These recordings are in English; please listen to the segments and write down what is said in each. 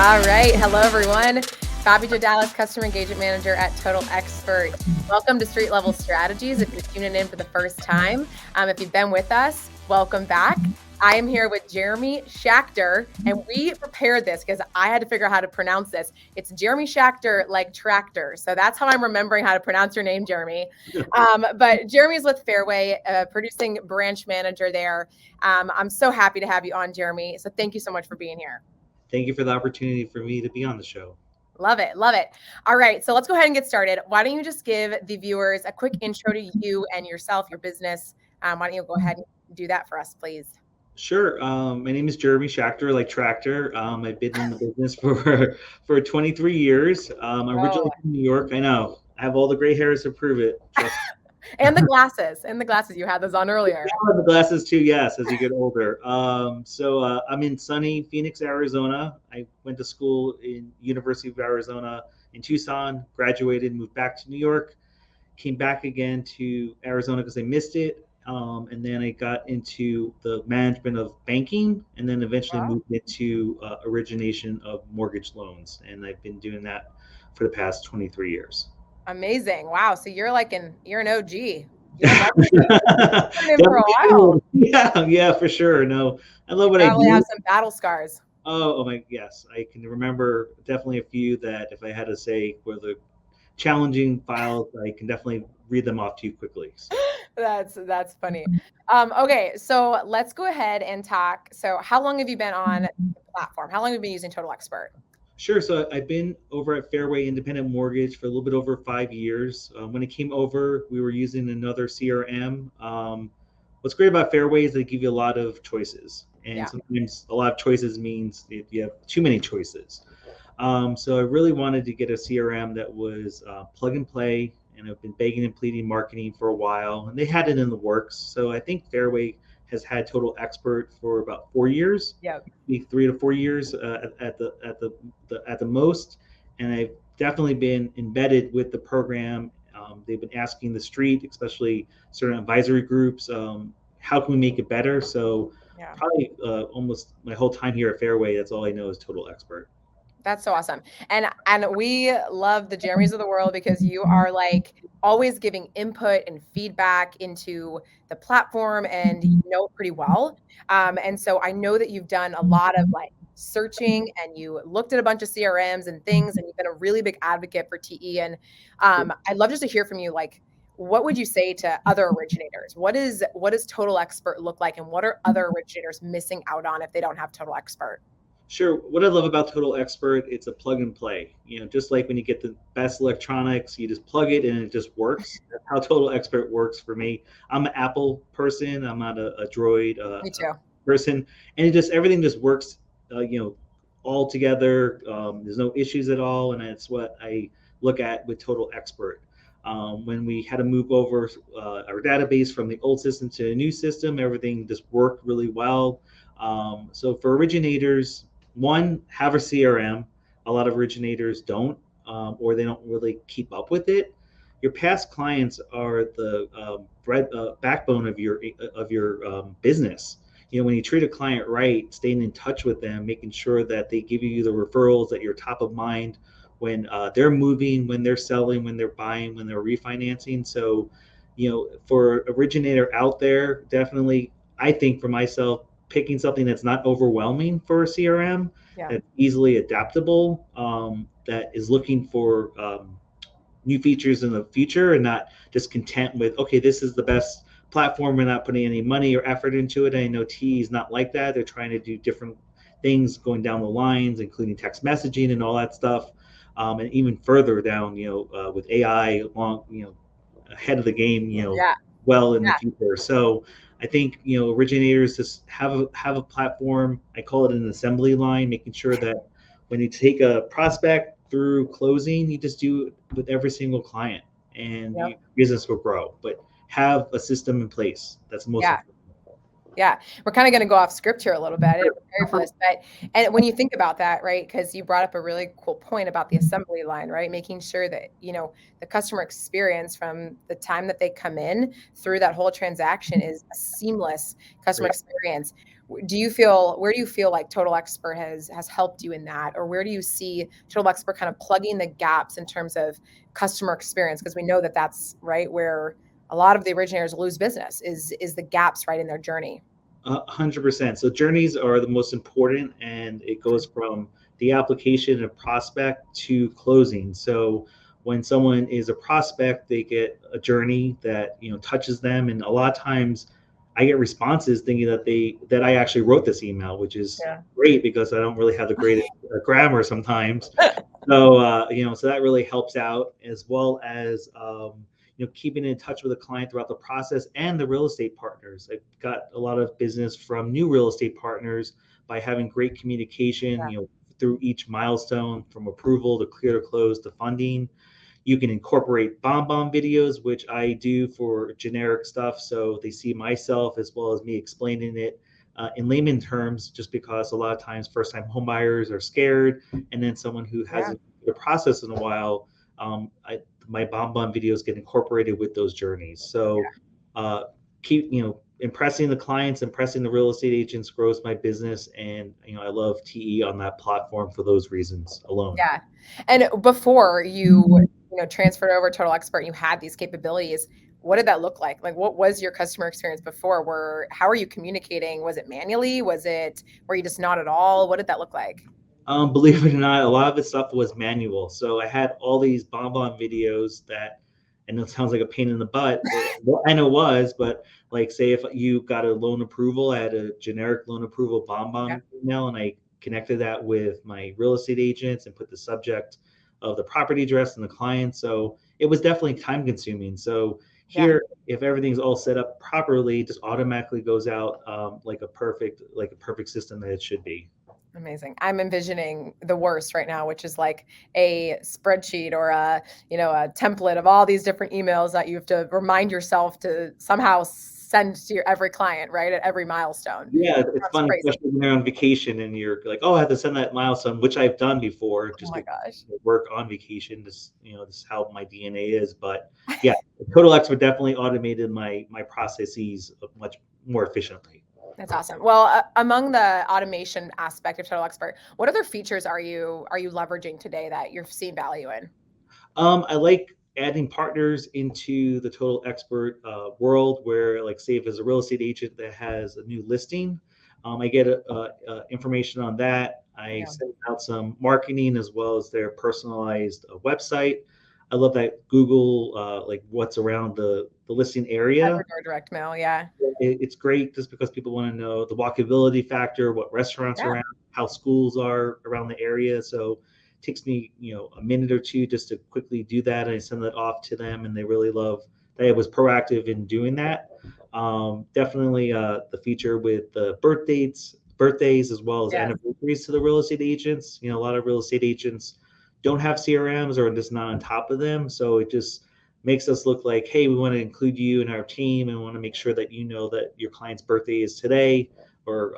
All right. Hello, everyone. Bobby Jo Dallas, Customer Engagement Manager at Total Expert. Welcome to Street Level Strategies. If you're tuning in for the first time, if you've been with us, welcome back. I am here with Jeremy Schachter, and we prepared this because I had to figure out how to pronounce this. It's Jeremy Schachter, like tractor. So that's how I'm remembering how to pronounce your name, Jeremy. But Jeremy's with Fairway, producing branch manager there. I'm so happy to have you on, Jeremy. So thank you so much for being here. Thank you for the opportunity for me to be on the show. Love it. Love it. All right. So let's go ahead and get started. Why don't you just give the viewers a quick intro to you and yourself, your business? Why don't you go ahead and do that for us, please? Sure. My name is Jeremy Schachter, like tractor. I've been in the business for 23 years. I'm originally from New York. I know. I have all the gray hairs to prove it. And the glasses. You had those on earlier. Yeah, the glasses too, yes, as you get older. So I'm in sunny Phoenix, Arizona. I went to school in University of Arizona in Tucson, graduated, moved back to New York, came back again to Arizona because I missed it. And then I got into the management of banking and then eventually moved into origination of mortgage loans. And I've been doing that for the past 23 years. Amazing. Wow. So you're an OG. For a while. Yeah, for sure. No, I love what I do. Probably have some battle scars. Oh my, yes. I can remember definitely a few that if I had to say were the challenging files, I can definitely read them off to you quickly. So. That's funny. Okay, so let's go ahead and talk. So how long have you been on the platform? How long have you been using Total Expert? Sure. So I've been over at Fairway Independent Mortgage for a little bit over 5 years. When it came over, we were using another CRM. What's great about Fairway is they give you a lot of choices. And sometimes a lot of choices means you have too many choices. So I really wanted to get a CRM that was plug and play. And I've been begging and pleading marketing for a while. And they had it in the works. So I think Fairway has had Total Expert for about 4 years. Yeah, 3 to 4 years at the most, and I've definitely been embedded with the program. They've been asking the street, especially certain advisory groups, how can we make it better? So probably almost my whole time here at Fairway, that's all I know is Total Expert. That's so awesome. And we love the Jeremys of the world because you are like always giving input and feedback into the platform and you know it pretty well. And so I know that you've done a lot of like searching and you looked at a bunch of CRMs and things and you've been a really big advocate for TE. And I'd love just to hear from you, like, what would you say to other originators? What does Total Expert look like and what are other originators missing out on if they don't have Total Expert? Sure. What I love about Total Expert, it's a plug and play. Just like when you get the best electronics, you just plug it and it just works. That's how Total Expert works for me. I'm an Apple person. I'm not a Droid person, and everything just works. All together. There's no issues at all, and that's what I look at with Total Expert. When we had to move over our database from the old system to a new system, everything just worked really well. So for originators, one, have a CRM. A lot of originators don't, or they don't really keep up with it. Your past clients are the backbone of your business. When you treat a client right, staying in touch with them, making sure that they give you the referrals, that you're top of mind when they're moving, when they're selling, when they're buying, when they're refinancing. So, for originator out there, definitely, I think for myself, picking something that's not overwhelming for a CRM, that's easily adaptable, that is looking for new features in the future and not just content with, okay, this is the best platform. We're not putting any money or effort into it. I know TE is not like that. They're trying to do different things going down the lines, including text messaging and all that stuff. And even further down, with AI ahead of the game, well in the future. So I think originators just have a platform. I call it an assembly line, making sure that when you take a prospect through closing, you just do it with every single client, and your business will grow. But have a system in place. That's most important. Yeah, we're kind of going to go off script here a little bit. I didn't prepare for this, but and when you think about that, right? Because you brought up a really cool point about the assembly line, right? Making sure that the customer experience from the time that they come in through that whole transaction is a seamless customer Right. experience. Where do you feel like Total Expert has helped you in that, or where do you see Total Expert kind of plugging the gaps in terms of customer experience? Because we know that that's right where a lot of the originators lose business is the gaps right in their journey. 100%. So journeys are the most important, and it goes from the application of prospect to closing. So when someone is a prospect, they get a journey that touches them, and a lot of times I get responses thinking that I actually wrote this email, which is Yeah. great because I don't really have the greatest grammar sometimes. So so that really helps out, as well as keeping in touch with the client throughout the process and the real estate partners. I've got a lot of business from new real estate partners by having great communication, Yeah. through each milestone, from approval to clear to close to funding. You can incorporate bomb videos, which I do for generic stuff, so they see myself as well as me explaining it in layman terms, just because a lot of times first-time homebuyers are scared, and then someone who Yeah. hasn't the process in a while, my bomb videos get incorporated with those journeys. So uh, keep impressing the clients, impressing the real estate agents grows my business, and I love TE on that platform for those reasons alone. Yeah. And before you transferred over to Total Expert and you had these capabilities, what did that look like? Like, what was your customer experience before? How are you communicating? Was it manually? Were you just not at all? What did that look like? Believe it or not, a lot of the stuff was manual. So I had all these bonbon videos that, I know it sounds like a pain in the butt. I know it was, but like, say if you got a loan approval, I had a generic loan approval Yeah. bonbon email, and I connected that with my real estate agents and put the subject of the property address and the client. So it was definitely time consuming. So Yeah. here, if everything's all set up properly, it just automatically goes out like a perfect system that it should be. Amazing. I'm envisioning the worst right now, which is like a spreadsheet or a template of all these different emails that you have to remind yourself to somehow send to your every client, right? At every milestone. Yeah, it's That's funny, crazy. especially when you're on vacation and you're like, "Oh, I have to send that milestone," which I've done before, Oh just my because gosh. I work on vacation. This is how my DNA is. But yeah, Total Expert definitely automated my processes much more efficiently. That's awesome. Well, among the automation aspect of Total Expert, what other features are you leveraging today that you're seeing value in? I like adding partners into the Total Expert world, where, like, say if there's a real estate agent that has a new listing, I get information on that. I Yeah. send out some marketing as well as their personalized website. I love that Google, like, what's around the listing area. Everdoor direct mail. Yeah. It's great just because people want to know the walkability factor, what restaurants are Yeah. around, how schools are around the area. So it takes me, a minute or two just to quickly do that. And I send that off to them, and they really love that I was proactive in doing that. Definitely the feature with the birthdays, as well as Yes. anniversaries to the real estate agents. A lot of real estate agents don't have CRMs or are just not on top of them. So it just makes us look like, hey, we want to include you in our team and want to make sure that that your client's birthday is today, or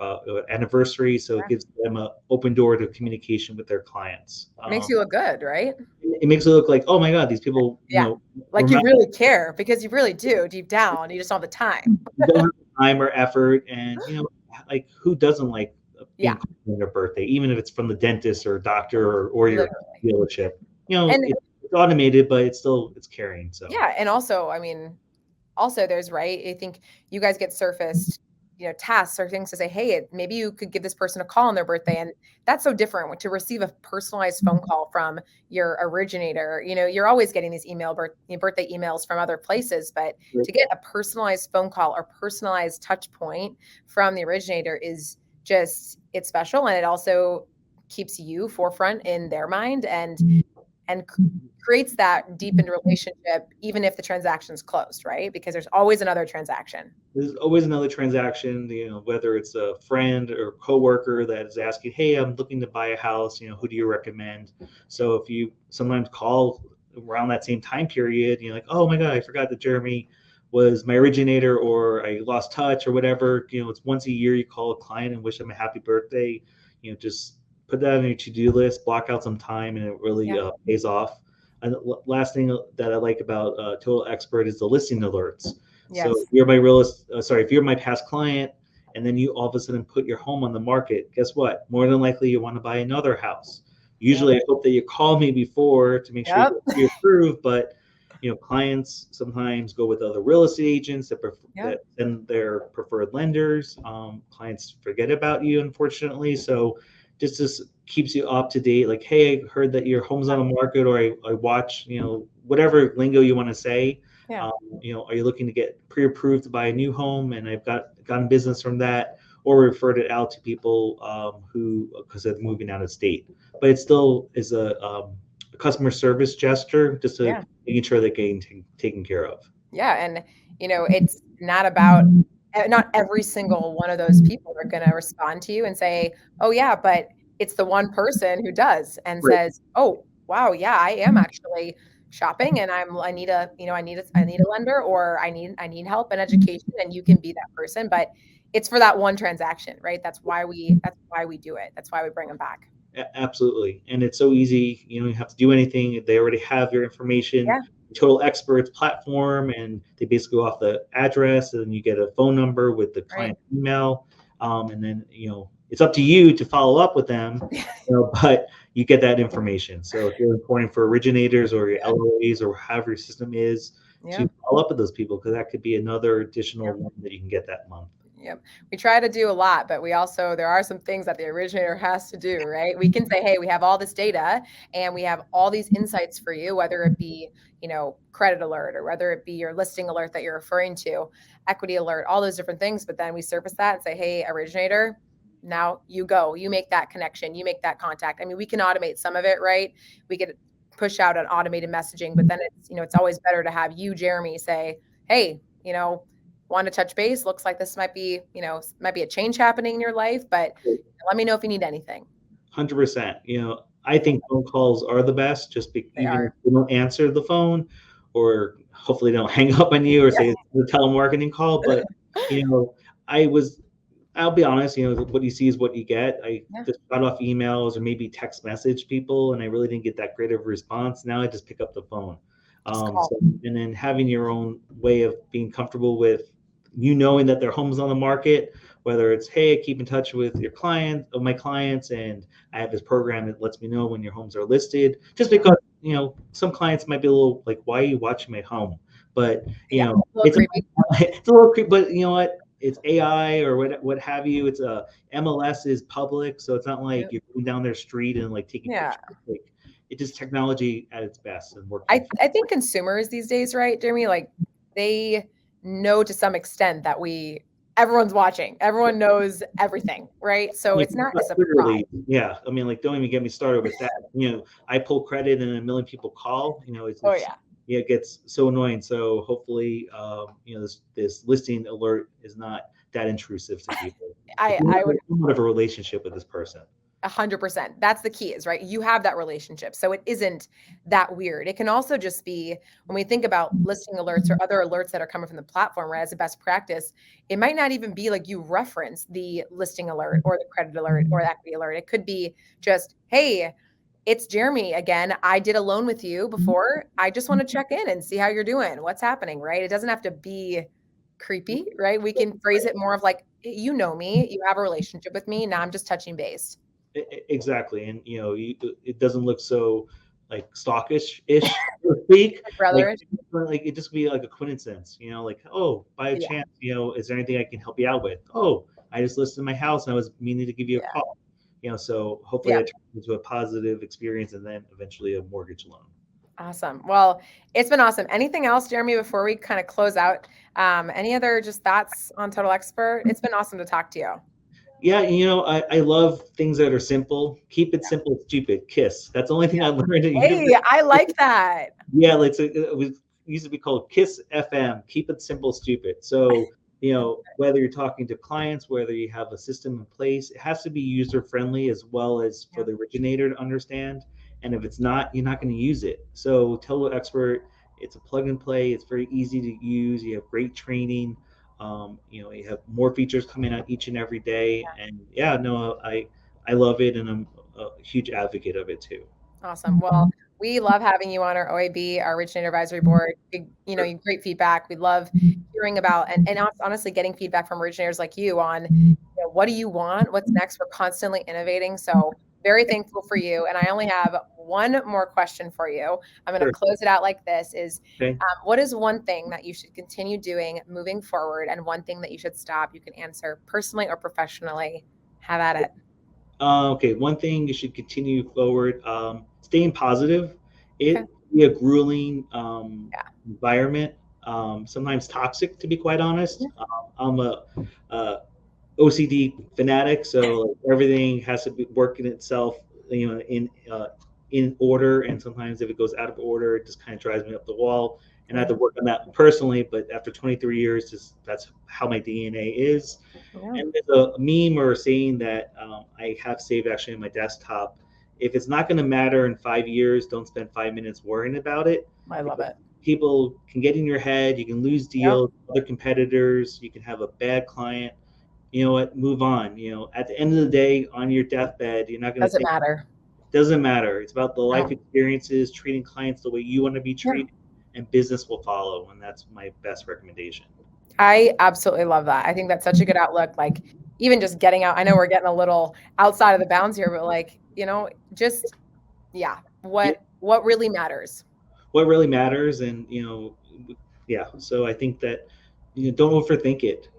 anniversary. So it Yeah. gives them an open door to communication with their clients. Makes you look good, right? It makes it look like, oh my God, these people, Yeah. Like you remember, really care because you really do deep down. You just don't have the time. don't have time or effort. And, like, who doesn't like Yeah. being called on their birthday, even if it's from the dentist or doctor, or your Literally. dealership? And It's automated, but it's caring. So. yeah, and also, I mean, also there's right. I think you guys get surfaced, tasks or things to say, hey, maybe you could give this person a call on their birthday, and that's so different to receive a personalized phone call from your originator. You're always getting these birthday emails from other places, but to get a personalized phone call or personalized touch point from the originator is just it's special, and it also keeps you forefront in their mind and creates that deepened relationship even if the transaction's closed, right? Because there's always another transaction. There's always another transaction, whether it's a friend or coworker that is asking, "Hey, I'm looking to buy a house. Who do you recommend?" So if you sometimes call around that same time period, you're like, "Oh my God, I forgot that Jeremy was my originator or I lost touch or whatever, it's once a year you call a client and wish them a happy birthday. Just put that on your to-do list, block out some time, and it really pays off. And the last thing that I like about Total Expert is the listing alerts. Yes. So if you're my if you're my past client, and then you all of a sudden put your home on the market, guess what? More than likely you want to buy another house. Usually I hope that you call me before to make sure you're approved, but clients sometimes go with other real estate agents that send their preferred lenders. Clients forget about you, unfortunately. So just keeps you up to date. Like, hey, I heard that your home's on the market, or I watch, whatever lingo you want to say. Yeah. Are you looking to get pre-approved to buy a new home? And I've gotten business from that, or referred it out to people because they're moving out of state. But it still is a customer service gesture, just to making sure they're getting taken care of. Yeah, and it's not about, not every single one of those people are going to respond to you and say, "Oh yeah," but it's the one person who does and says, "Oh wow, yeah, I am actually shopping, and I need a lender, or I need help and education," and you can be that person, but it's for that one transaction, right? That's why we do it. That's why we bring them back. Absolutely. And it's so easy. You don't have to do anything. They already have your information. Total Experts platform, and they basically go off the address, and then you get a phone number with the client email. And then, it's up to you to follow up with them, but you get that information. So if you're reporting for originators or your LOAs or however your system is, to follow up with those people, because that could be another additional one that you can get that month. Yep. We try to do a lot, but there are some things that the originator has to do, right? We can say, hey, we have all this data and we have all these insights for you, whether it be, credit alert, or whether it be your listing alert that you're referring to, equity alert, all those different things. But then we surface that and say, hey, originator, now you make that connection, you make that contact. I mean, we can automate some of it, right? We could push out an automated messaging, but then it's always better to have you, Jeremy, say, hey, want to touch base? Looks like this might be a change happening in your life, but let me know if you need anything. 100%. I think phone calls are the best, just because even if you don't answer the phone, or hopefully they don't hang up on you or say it's a telemarketing call. But, I'll be honest, what you see is what you get. I just got off emails or maybe text message people, and I really didn't get that great of a response. Now I just pick up the phone. And then having your own way of being comfortable with knowing that their home's on the market, whether it's, hey, keep in touch with my clients, and I have this program that lets me know when your homes are listed. Just because, some clients might be a little like, why are you watching my home? But, it's a little creepy, but you know what? It's AI or what have you. It's MLS is public, so it's not like you're going down their street and like taking pictures. Like, it's just technology at its best and working. I think consumers these days, right, Jeremy, like they know to some extent that everyone's watching. Everyone knows everything, right? So it's not a surprise. Yeah. I mean, like, don't even get me started with that. I pull credit and a million people call, it gets so annoying. So hopefully, this listing alert is not that intrusive to people. I would have a relationship with this person. 100%. That's the key, is right. You have that relationship. So it isn't that weird. It can also just be, when we think about listing alerts or other alerts that are coming from the platform, right, as a best practice, it might not even be like you reference the listing alert or the credit alert or the equity alert. It could be just, hey, it's Jeremy again. I did a loan with you before. I just want to check in and see how you're doing. What's happening, right? It doesn't have to be creepy, right? We can phrase it more of like, you know me, you have a relationship with me. Now I'm just touching base. Exactly. And it doesn't look so like stalkish-ish, so to speak. Like it just be like a coincidence, like, oh, by a chance, is there anything I can help you out with? Oh, I just listed my house and I was meaning to give you a call. So hopefully that turns into a positive experience and then eventually a mortgage loan. Awesome. Well, it's been awesome. Anything else, Jeremy, before we kind of close out? Any other just thoughts on Total Expert? It's been awesome to talk to you. Yeah, I love things that are simple. Keep it simple, stupid. KISS. That's the only thing I learned. Hey, I like that. Yeah, like it used to be called KISS FM. Keep it simple, stupid. So, whether you're talking to clients, whether you have a system in place, it has to be user friendly as well as for the originator to understand. And if it's not, you're not going to use it. So Total Expert It's a plug and play. It's very easy to use. You have great training. You have more features coming out each and every day. And yeah, no, I love it, and I'm a huge advocate of it too. Awesome. Well, we love having you on our OAB, our Originator Advisory Board. Great feedback. We love hearing about and honestly getting feedback from originators like you on what do you want? What's next? We're constantly innovating. So very thankful for you. And I only have one more question for you. I'm going to close it out like this is Okay. What is one thing that you should continue doing moving forward and one thing that you should stop? You can answer personally or professionally. Have at it. Okay, one thing you should continue forward, staying positive. It can be a grueling environment, sometimes toxic, to be quite honest. I'm a OCD fanatic, so everything has to be working itself, in order. And sometimes if it goes out of order, it just kind of drives me up the wall. And I have to work on that personally. But after 23 years, that's how my DNA is. Yeah. And there's a meme or a saying that I have saved actually on my desktop. If it's not going to matter in 5 years, don't spend 5 minutes worrying about it. I love it. People can get in your head. You can lose deals, other competitors. You can have a bad client. You know what? Move on. At the end of the day, on your deathbed, you're not going to. Doesn't matter. Doesn't matter. It's about the life experiences, treating clients the way you want to be treated, and business will follow. And that's my best recommendation. I absolutely love that. I think that's such a good outlook. Like even just getting out, I know we're getting a little outside of the bounds here, but what really matters. What really matters. And, so I think that, don't overthink it.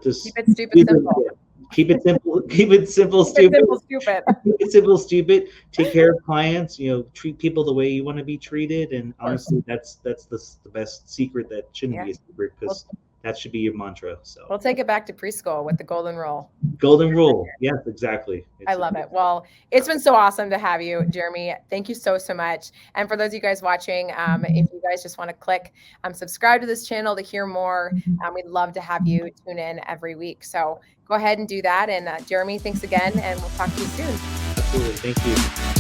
Just keep it stupid simple. Keep it simple. Keep it simple, stupid. Keep it simple, stupid. Take care of clients. Treat people the way you want to be treated. And honestly, that's the best secret that shouldn't be a secret, because that should be your mantra. So we'll take it back to preschool with the golden rule. Golden rule. Yes, exactly. I love it. Well, it's been so awesome to have you, Jeremy. Thank you so much. And for those of you guys watching, if you guys just want to click subscribe to this channel to hear more, we'd love to have you tune in every week. So go ahead and do that. And Jeremy, thanks again, and we'll talk to you soon. Absolutely. Thank you.